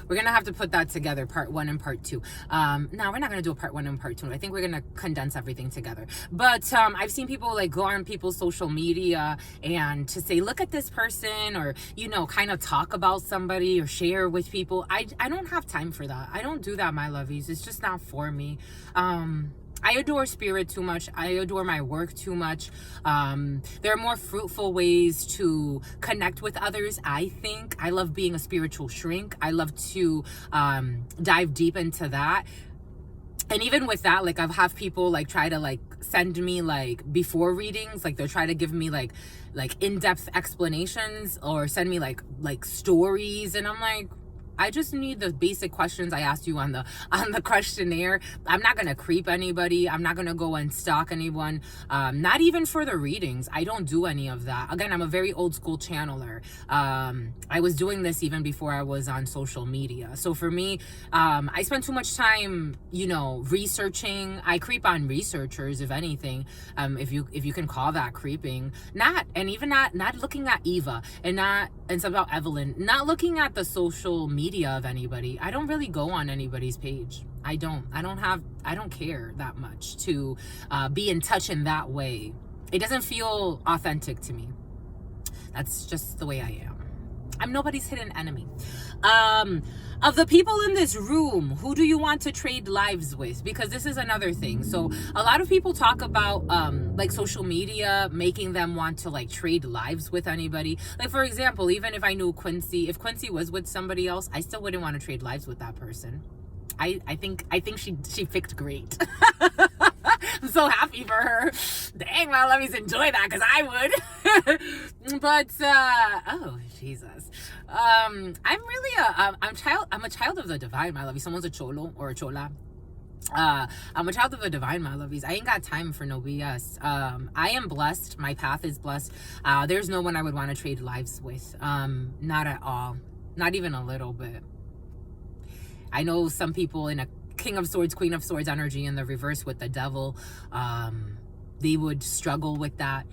we're gonna have to put that together, part 1 and part 2. No, we're not gonna do a part 1 and part 2. I think we're gonna condense everything together. But I've seen people like go on people's social media and to say, look at this person, or kind of talk about somebody or share with people. I don't have time for that. I don't do that, my lovies. It's just not for me. I adore spirit too much. I adore my work too much. There are more fruitful ways to connect with others, I think. I love being a spiritual shrink. I love to dive deep into that. And even with that, like, I've have people like try to like send me like before readings, like they'll try to give me like in-depth explanations or send me like stories, and I'm like, I just need the basic questions I asked you on the questionnaire. I'm not gonna creep anybody. I'm not gonna go and stalk anyone. Not even for the readings. I don't do any of that. Again, I'm a very old school channeler. I was doing this even before I was on social media. So for me, I spend too much time, researching. I creep on researchers, if anything. If you can call that creeping. Not looking at Eva and something about Evelyn. Not looking at the social media of anybody. I don't really go on anybody's page. I don't care that much to be in touch in that way. It doesn't feel authentic to me. That's just the way I am. I'm nobody's hidden enemy. Of the people in this room, who do you want to trade lives with? Because this is another thing. So a lot of people talk about like social media making them want to like trade lives with anybody. Like, for example, even if I knew Quincy, if Quincy was with somebody else, I still wouldn't want to trade lives with that person. I think she picked great. I'm so happy for her. Dang, my lovies, enjoy that, because I would. But oh Jesus, I'm a child of the divine, my lovies. Someone's a cholo or a chola. I'm a child of the divine, my lovies. I ain't got time for no BS. I am blessed. My path is blessed. There's no one I would want to trade lives with. Not at all. Not even a little bit. I know some people in a King of Swords, Queen of Swords energy in the reverse with the devil, they would struggle with that.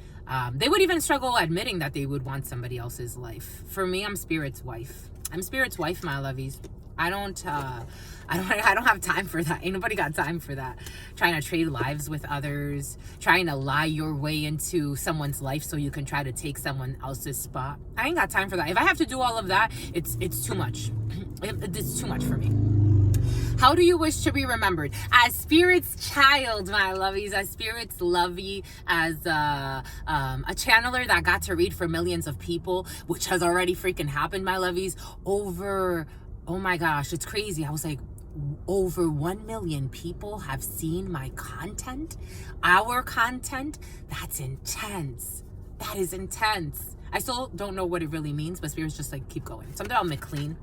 They would even struggle admitting that they would want somebody else's life. For me, I'm Spirit's wife. I'm Spirit's wife, my lovies. I don't have time for that. Ain't nobody got time for that. Trying to trade lives with others, trying to lie your way into someone's life so you can try to take someone else's spot. I ain't got time for that. If I have to do all of that, it's too much. It's too much for me. How do you wish to be remembered? As Spirit's child, my lovies, as Spirit's lovey, as a channeler that got to read for millions of people, which has already freaking happened, my lovies, oh my gosh, it's crazy. I was like, over 1 million people have seen my content, our content. That's intense. That is intense. I still don't know what it really means, but Spirit's just like, keep going. Something about McLean.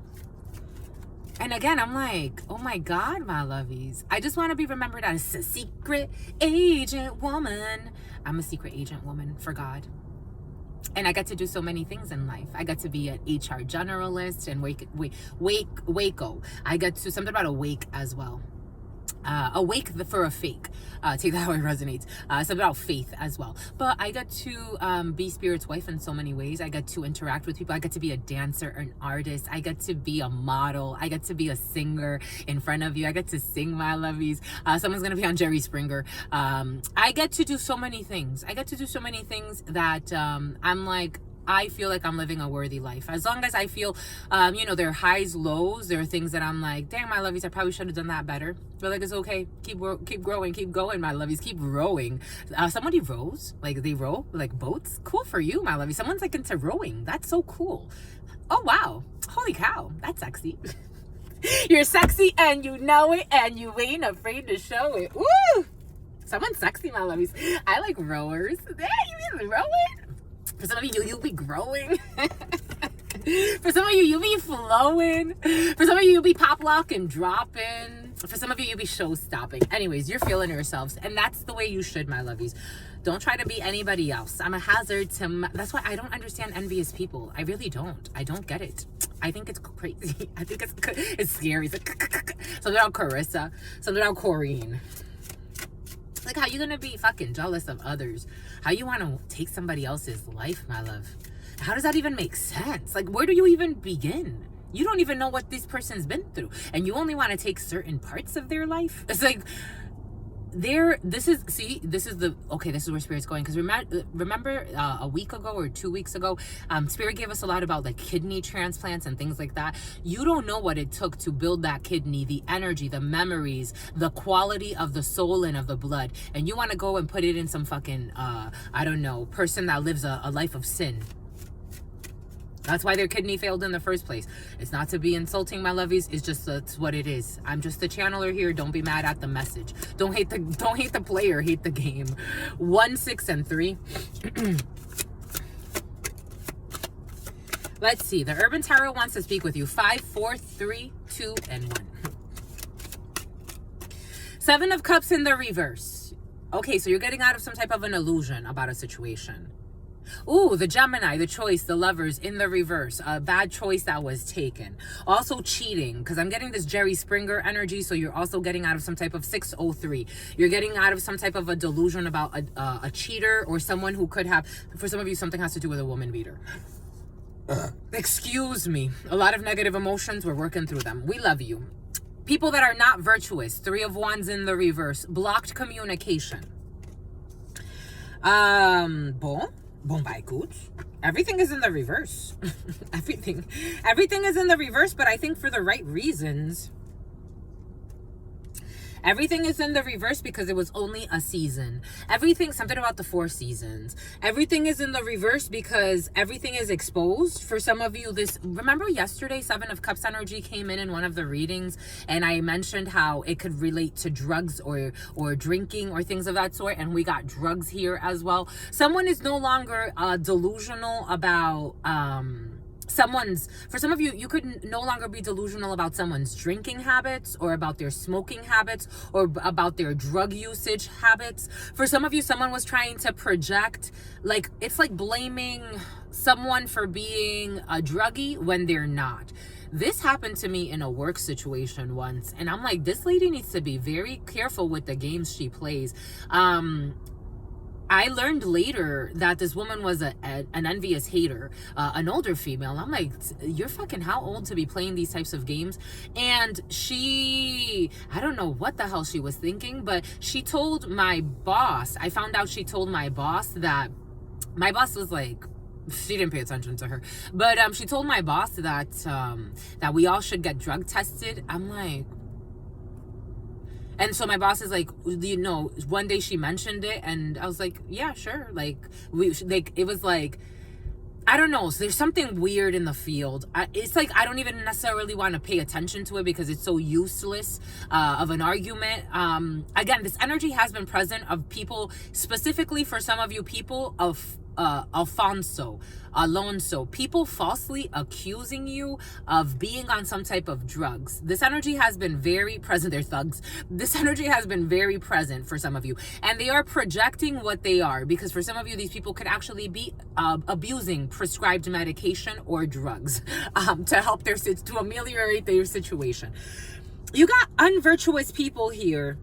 And again, I'm like, oh my God, my lovies. I just want to be remembered as a secret agent woman. I'm a secret agent woman for God. And I got to do so many things in life. I got to be an HR generalist and Waco. I got to something about awake as well. Awake for a fake. Take that how it resonates. Something about faith as well. But I got to be Spirit's wife in so many ways. I got to interact with people. I got to be a dancer, an artist. I got to be a model. I got to be a singer in front of you. I got to sing, my lovies. Someone's going to be on Jerry Springer. I get to do so many things. I get to do so many things that I'm like, I feel like I'm living a worthy life. As long as I feel, there are highs, lows. There are things that I'm like, damn, my lovies, I probably should have done that better. But like, it's okay. Keep growing, keep going, my lovies. Keep rowing. Somebody rows, like they row, like boats. Cool for you, my lovies. Someone's like into rowing. That's so cool. Oh, wow. Holy cow. That's sexy. You're sexy and you know it and you ain't afraid to show it. Woo! Someone's sexy, my lovies. I like rowers. Yeah, you mean rowing? For some of you, you'll be growing. For some of you, you'll be flowing. For some of you, you'll be pop lock and dropping. For some of you, you'll be show stopping. Anyways, you're feeling yourselves. And that's the way you should, my lovies. Don't try to be anybody else. I'm a hazard to... That's why I don't understand envious people. I really don't. I don't get it. I think it's crazy. I think it's scary. It's like, something about Carissa. Something about Corrine. Like, how you gonna be fucking jealous of others? How you want to take somebody else's life, my love? How does that even make sense? Like, where do you even begin? You don't even know what this person's been through, and you only want to take certain parts of their life. It's like, this is where Spirit's going. Because remember a week ago or 2 weeks ago, Spirit gave us a lot about like kidney transplants and things like that. You don't know what it took to build that kidney, the energy, the memories, the quality of the soul and of the blood, and you want to go and put it in some fucking I don't know, person that lives a life of sin. That's why their kidney failed in the first place. It's not to be insulting, my lovies. It's just, that's what it is. I'm just the channeler here. Don't be mad at the message. Don't hate the player, hate the game. 1, 6, and 3. Let's see. The Urban Tarot wants to speak with you. 5, 4, 3, 2, and 1. 7 of Cups in the reverse. Okay, so you're getting out of some type of an illusion about a situation. Ooh, the Gemini, the choice, the Lovers in the reverse. A bad choice that was taken. Also cheating, because I'm getting this Jerry Springer energy, so you're also getting out of some type of 603. You're getting out of some type of a delusion about a cheater or someone who could have, for some of you, something has to do with a woman beater. Excuse me. A lot of negative emotions, we're working through them. We love you. People that are not virtuous. 3 of Wands in the reverse. Blocked communication. Bon, bah, écoute, everything is in the reverse. everything is in the reverse, but I think for the right reasons. Everything is in the reverse because it was only a season. Something about the 4 seasons. Everything is in the reverse because everything is exposed. For some of you, remember yesterday, 7 of Cups energy came in one of the readings, and I mentioned how it could relate to drugs or drinking or things of that sort, and we got drugs here as well. Someone is no longer delusional about for some of you, you could no longer be delusional about someone's drinking habits or about their smoking habits or about their drug usage habits. For some of you, someone was trying to project, like, it's like blaming someone for being a druggie when they're not. This happened to me in a work situation once, and I'm like, this lady needs to be very careful with the games she plays. I learned later that this woman was an envious hater, an older female. I'm like, you're fucking how old to be playing these types of games? And I don't know what the hell she was thinking, but she told my boss, I found out she told my boss that, my boss was like, she didn't pay attention to her, but she told my boss that we all should get drug tested. I'm like, and so my boss is like, one day she mentioned it, and I was like, yeah, sure. Like, it was like, I don't know. So there's something weird in the field. It's like, I don't even necessarily want to pay attention to it because it's so useless of an argument. Again, this energy has been present of people, specifically for some of you people, of Alonso, people falsely accusing you of being on some type of drugs. This energy has been very present. They're thugs. This energy has been very present for some of you, and they are projecting what they are, because for some of you, these people could actually be abusing prescribed medication or drugs to help to ameliorate their situation. You got unvirtuous people here.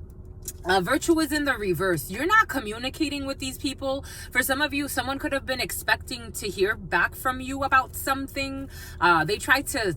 Virtue is in the reverse. You're not communicating with these people. For some of you, someone could have been expecting to hear back from you about something. They tried to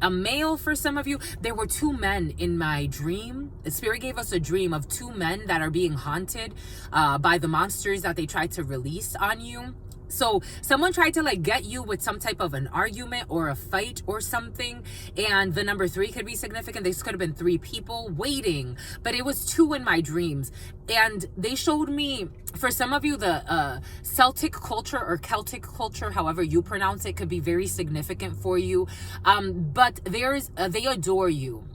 a male. For some of you, there were 2 men in my dream. The Spirit gave us a dream of 2 men that are being haunted by the monsters that they tried to release on you. So someone tried to like get you with some type of an argument or a fight or something, and the number 3 could be significant. This could have been 3 people waiting, but it was 2 in my dreams. And they showed me, for some of you, the Celtic culture or Celtic culture, however you pronounce it, could be very significant for you. But they adore you.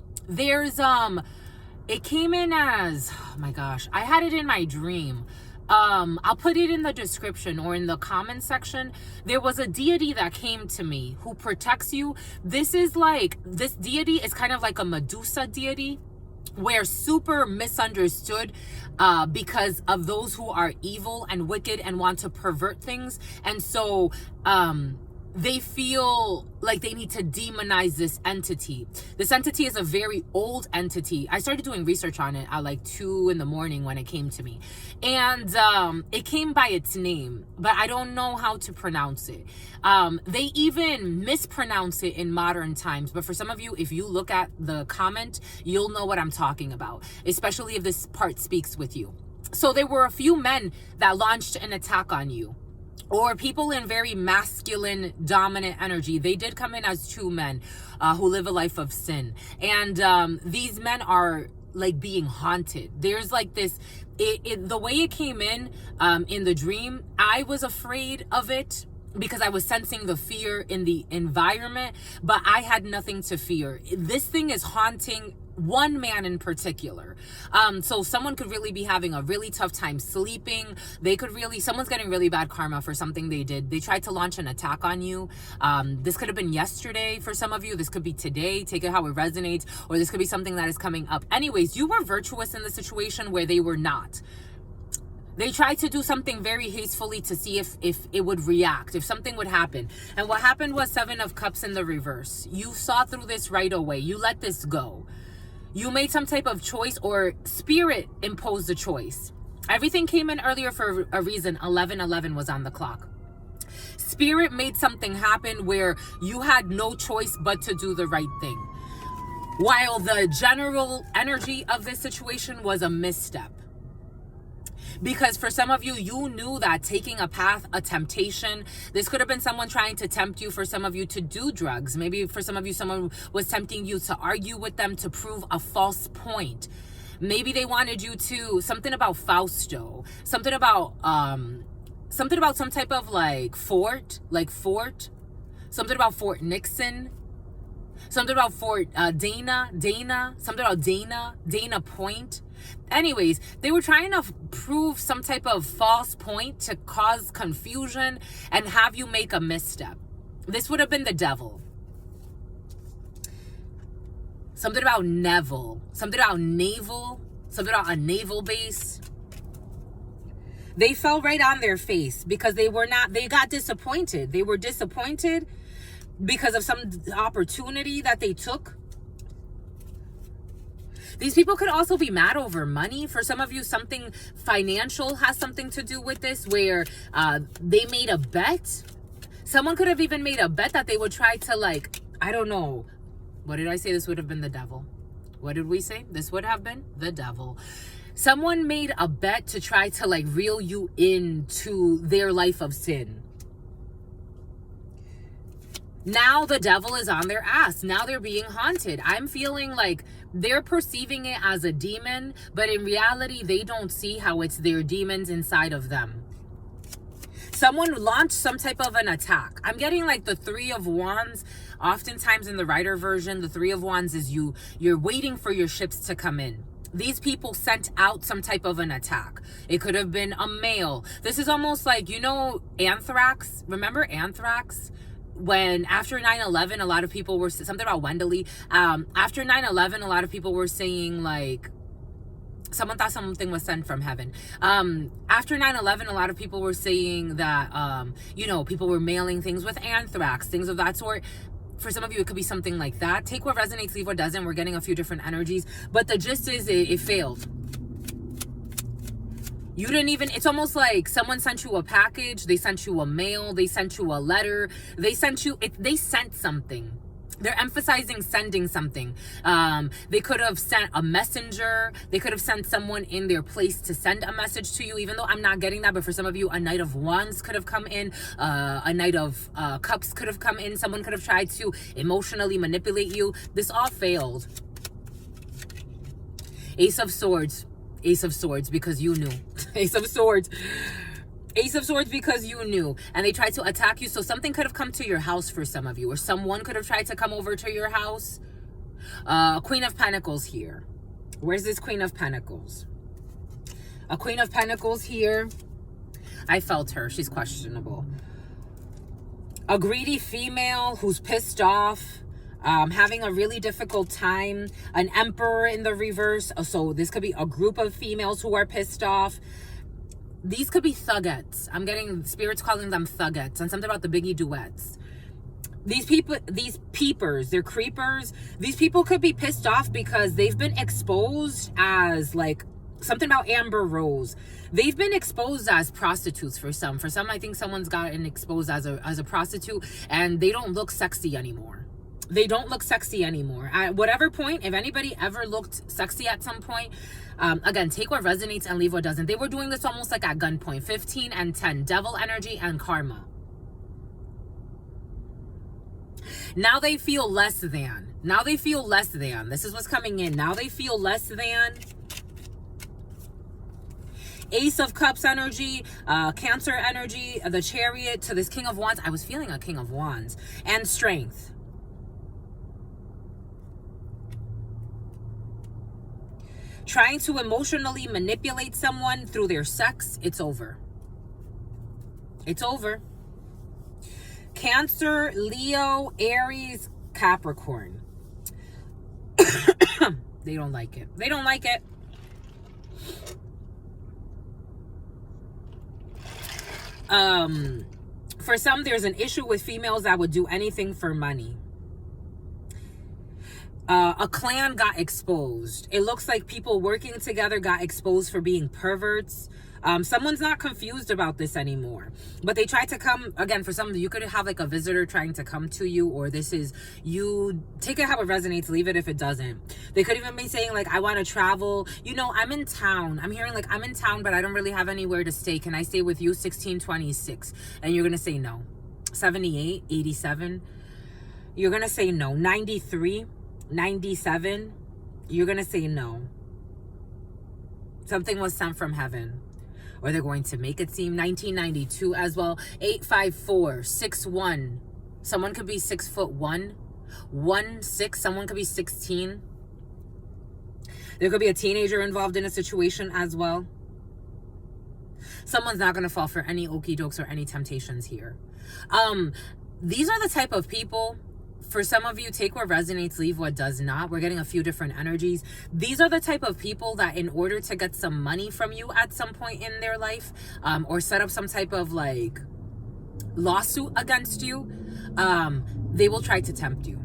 It came in as, oh my gosh, I had it in my dream. I'll put it in the description or in the comment section. There was a deity that came to me who protects you. This deity is kind of like a Medusa deity, where super misunderstood because of those who are evil and wicked and want to pervert things. And so they feel like they need to demonize this entity. This entity is a very old entity. I started doing research on it at like 2 in the morning when it came to me. And it came by its name, but I don't know how to pronounce it. They even mispronounce it in modern times. But for some of you, if you look at the comment, you'll know what I'm talking about, especially if this part speaks with you. So there were a few men that launched an attack on you, or people in very masculine, dominant energy. They did come in as 2 men who live a life of sin. And these men are like being haunted. There's like this, the way it came in the dream, I was afraid of it because I was sensing the fear in the environment, but I had nothing to fear. This thing is haunting one man in particular. So someone could really be having a really tough time sleeping. Someone's getting really bad karma for something they did. They tried to launch an attack on you. This could have been yesterday for some of you. This could be today. Take it how it resonates. Or this could be something that is coming up. Anyways, you were virtuous in the situation where they were not. They tried to do something very hastily to see if it would react, if something would happen. And what happened was 7 of Cups in the reverse. You saw through this right away. You let this go. You made some type of choice, or spirit imposed a choice. Everything came in earlier for a reason. 11:11 was on the clock. Spirit made something happen where you had no choice but to do the right thing. While the general energy of this situation was a misstep. Because for some of you, you knew that taking a path, a temptation, this could have been someone trying to tempt you, for some of you, to do drugs. Maybe for some of you, someone was tempting you to argue with them to prove a false point. Maybe they wanted you to, something about Fausto, something about some type of fort, something about Fort Nixon, something about Fort Dana, something about Dana Point. Anyways, they were trying to prove some type of false point to cause confusion and have you make a misstep. This would have been the devil. Something about Neville. Something about naval. Something about a naval base. They fell right on their face because they got disappointed. They were disappointed because of some opportunity that they took. These people could also be mad over money. For some of you, something financial has something to do with this, where they made a bet. Someone could have even made a bet that they would try to, I don't know. What did I say? This would have been the devil. What did we say? This would have been the devil. Someone made a bet to try to reel you into their life of sin. Now the devil is on their ass. Now they're being haunted. I'm feeling like they're perceiving it as a demon, but in reality, they don't see how it's their demons inside of them. Someone launched some type of an attack. I'm getting the 3 of Wands. Oftentimes in the writer version, the 3 of Wands is you're waiting for your ships to come in. These people sent out some type of an attack. It could have been a mail. This is almost like, anthrax. Remember anthrax? When after 9/11, a lot of people were something about Wendeley. After 9/11, a lot of people were saying someone thought something was sent from heaven. After 9/11, a lot of people were saying that, people were mailing things with anthrax, things of that sort. For some of you, it could be something like that. Take what resonates, leave what doesn't. We're getting a few different energies. But the gist is it failed. You didn't even, it's almost like someone sent you a package. They sent you a mail. They sent you a letter. They sent something. They're emphasizing sending something. They could have sent a messenger. They could have sent someone in their place to send a message to you, even though I'm not getting that. But for some of you, a Knight of Wands could have come in. A Knight of Cups could have come in. Someone could have tried to emotionally manipulate you. This all failed. Ace of Swords. Ace of Swords, because you knew. Ace of Swords. Ace of Swords, because you knew. And they tried to attack you. So something could have come to your house for some of you. Or someone could have tried to come over to your house. Queen of Pentacles here. Where's this Queen of Pentacles? A Queen of Pentacles here. I felt her. She's questionable. A greedy female who's pissed off. Having a really difficult time. An Emperor in the reverse. So this could be a group of females who are pissed off. These could be thugettes. I'm getting spirits calling them thugettes. And something about the Biggie duets. These people, these peepers, they're creepers. These people could be pissed off because they've been exposed as like something about Amber Rose. They've been exposed as prostitutes for some. For some, I think someone's gotten exposed as a prostitute, and they don't look sexy anymore. They don't look sexy anymore. At whatever point, if anybody ever looked sexy at some point, again, take what resonates and leave what doesn't. They were doing this almost like at gunpoint. 15 and 10, devil energy and karma. Now they feel less than. Now they feel less than. This is what's coming in. Now they feel less than. Ace of Cups energy, Cancer energy, the Chariot to this King of Wands. I was feeling a King of Wands. And Strength. Trying to emotionally manipulate someone through their sex. It's over. It's over. Cancer, Leo, Aries, Capricorn. They don't like it. They don't like it. For some, there's an issue with females that would do anything for money. A clan got exposed. It looks like people working together got exposed for being perverts. Someone's not confused about this anymore, but they tried to come again. For some, you could have like a visitor trying to come to you, or this is you. Take it how it resonates, leave it if it doesn't. They could even be saying like, I want to travel, you know, I'm in town. I'm hearing like, I'm in town, but I don't really have anywhere to stay. Can I stay with you? 1626. And you're gonna say no. 78, 87, you're gonna say no. 93, 97, you're gonna say no. Something was sent from heaven, or they're going to make it seem. 1992 as well. 854, 61. Someone could be 6'1", 1'6". Someone could be 16. There could be a teenager involved in a situation as well. Someone's not going to fall for any okey-dokes or any temptations here. These are the type of people. For some of you, take what resonates, leave what does not. We're getting a few different energies. These are the type of people that in order to get some money from you at some point in their life, or set up some type of like lawsuit against you, they will try to tempt you.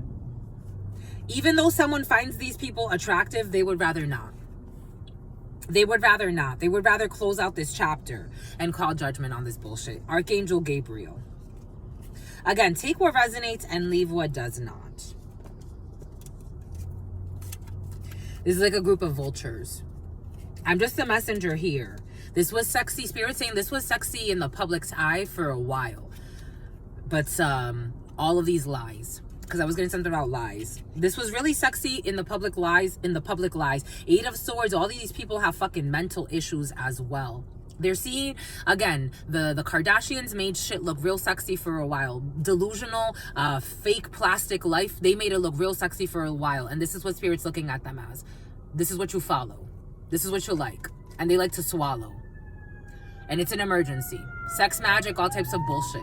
Even though someone finds these people attractive, they would rather not. They would rather not. They would rather close out this chapter and call judgment on this bullshit. Archangel Gabriel. Again, take what resonates and leave what does not. This is like a group of vultures. I'm just the messenger here. This was sexy. Spirit saying this was sexy in the public's eye for a while. But all of these lies. Because I was getting something about lies. This was really sexy in the public lies. In the public lies. 8 of Swords. All these people have fucking mental issues as well. They're seeing, again, the Kardashians made shit look real sexy for a while. Delusional, fake plastic life. They made it look real sexy for a while. And this is what Spirit's looking at them as. This is what you follow. This is what you like. And they like to swallow. And it's an emergency. Sex, magic, all types of bullshit.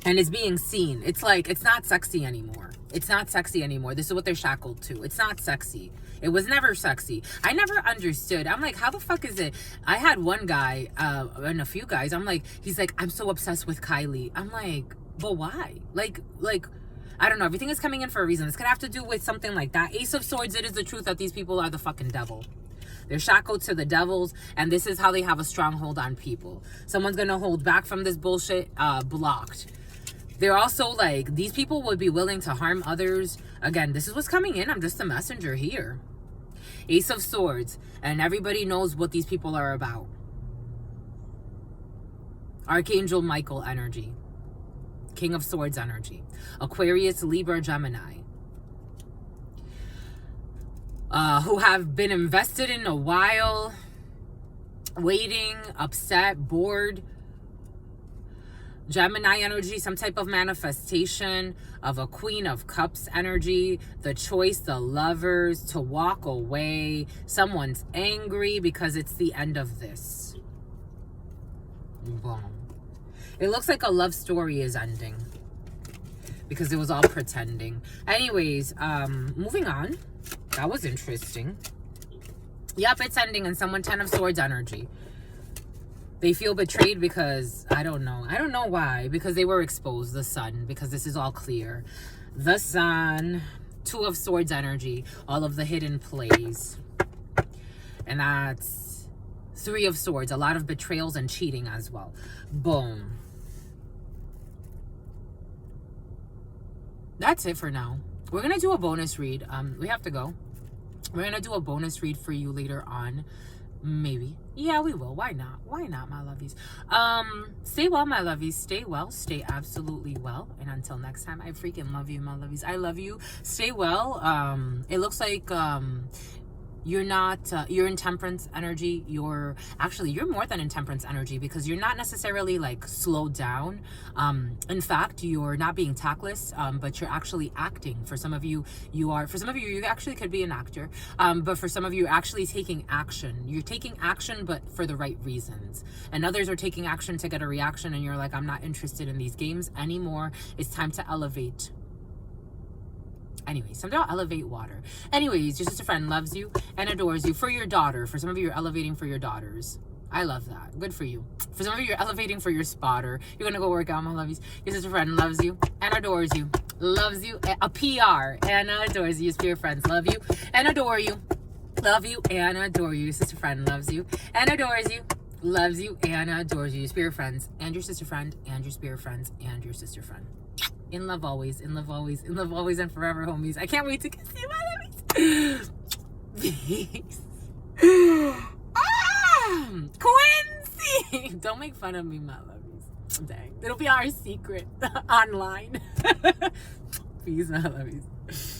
And it's being seen. It's like, it's not sexy anymore. It's not sexy anymore. This is what they're shackled to. It's not sexy. It was never sexy. I never understood. I'm like, how the fuck is it? I had one guy, and a few guys, I'm like, he's like, I'm so obsessed with Kylie. I'm like, but why? Like, I don't know. Everything is coming in for a reason. This could have to do with something like that. Ace of Swords, it is the truth that these people are the fucking devil. They're shackled to the devils, and this is how they have a stronghold on people. Someone's gonna hold back from this bullshit, blocked. They're also like, these people would be willing to harm others. Again, this is what's coming in. I'm just a messenger here. Ace of Swords. And everybody knows what these people are about. Archangel Michael energy. King of Swords energy. Aquarius, Libra, Gemini. Who have been invested in a while. Waiting, upset, bored. Gemini energy, some type of manifestation of a Queen of Cups energy, the choice, the lovers, to walk away. Someone's angry because it's the end of this. Boom. It looks like a love story is ending because it was all pretending. Anyways, moving on. That was interesting. Yep, it's ending, and someone 10 of Swords energy. They feel betrayed because, I don't know why, because they were exposed. The sun, because this is all clear. The sun, Two of Swords energy, all of the hidden plays. And that's Three of Swords, a lot of betrayals and cheating as well. Boom. That's it for now. We're going to do a bonus read. We have to go. We're going to do a bonus read for you later on. Maybe. Yeah, we will. Why not? Why not, my lovies? Stay well, my lovies. Stay well. Stay absolutely well. And until next time, I freaking love you, my lovies. I love you. Stay well. It looks like you're not you're in temperance energy. You're more than in temperance energy, because you're not necessarily like slowed down. In fact, you're not being tactless, but you're actually acting. For some of you, you actually could be an actor, but for some of you, you're actually taking action. You're taking action, but for the right reasons. And others are taking action to get a reaction, and you're like, I'm not interested in these games anymore. It's time to elevate. Anyways, something about elevate water. Anyways, your sister friend loves you and adores you. For your daughter. For some of you, you're elevating for your daughters. I love that. Good for you. For some of you, you're elevating for your spotter. You're going to go work out, my lovies. Your sister friend loves you and adores you. Loves you. A PR. And adores you. Your spirit friends love you and adore you. Love you and adore you. Your sister friend loves you and adores you. Loves you and adores you. Your spirit friends and your sister friend and your spirit friends and your sister friend. In love always, in love always, in love always and forever, homies. I can't wait to kiss you, my lovies. Peace. Quincy! Don't make fun of me, my lovies. Dang. It'll be our secret online. Peace, my lovies.